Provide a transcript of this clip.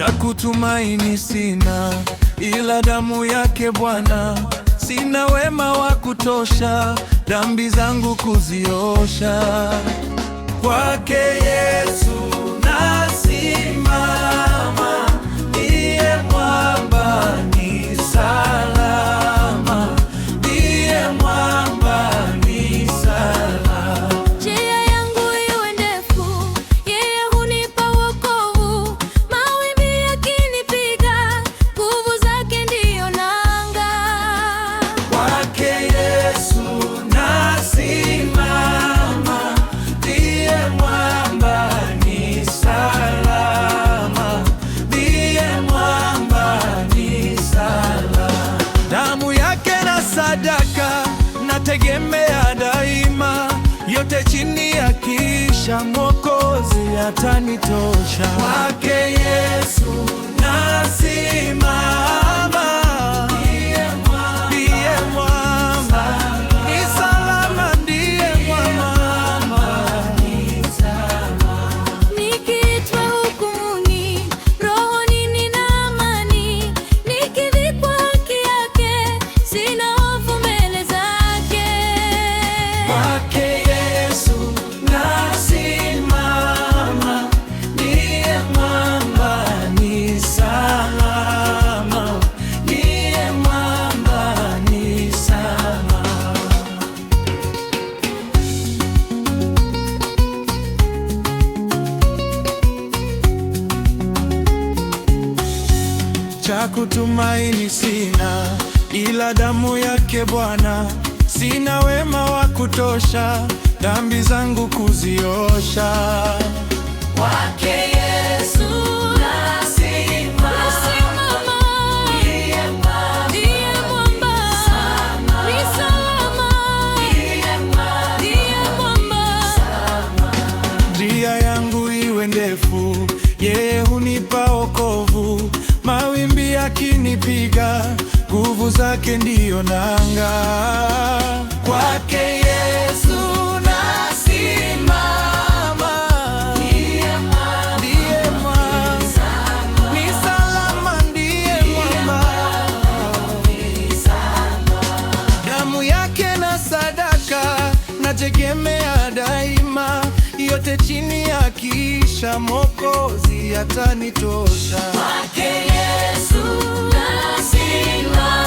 cha kutumaini sina, ila damu yake Bwana. Sina wema wa kutosha, dhambi zangu kuziosha. Kwake Yesu nasimama, ndiye mwamba ni salama, ndiye mwamba ni salama. Njia yangu iwe ndefu, yeye hunipa wokovu. Mawimbi yakinipiga, nguvu zake ndiyo nanga. Kwake Yesu nasimama, ndiye mwamba ni salama, ndiye mwamba ni salama. Damu yake na sadaka nategemea daima, yote chini ya kisha Mwokozi atanitosha. Kwake Yesu nasimama, ndiye mwamba ni salama, ndiye mwamba ni salama. Nikiitwa hukumuni, rohoni nina amani. Nikivikwa haki yake, sina hofu mbele zake. Kwake Yesu nasimama, ndiye mwamba ni salama, ndiye mwamba ni salama. Cha kutumaini sina, ila damu yake Bwana. Sina wema wa kutosha, dhambi zangu kuziosha. Kwake Yesu Nasimama, ndiye mwamba ni salama, ndiye mwamba. njia yangu iwe ndefu, yeye hunipa wokovu. Mawimbi yakinipiga, nguvu zake ndiyo nanga. Kwake Yesu nasimama, ndiye mwamba ni salama, ndiye mwamba. Damu yake na sadaka nategemea daima, yote chini ya kisha Mwokozi atanitosha. Kwake Yesu nasimama.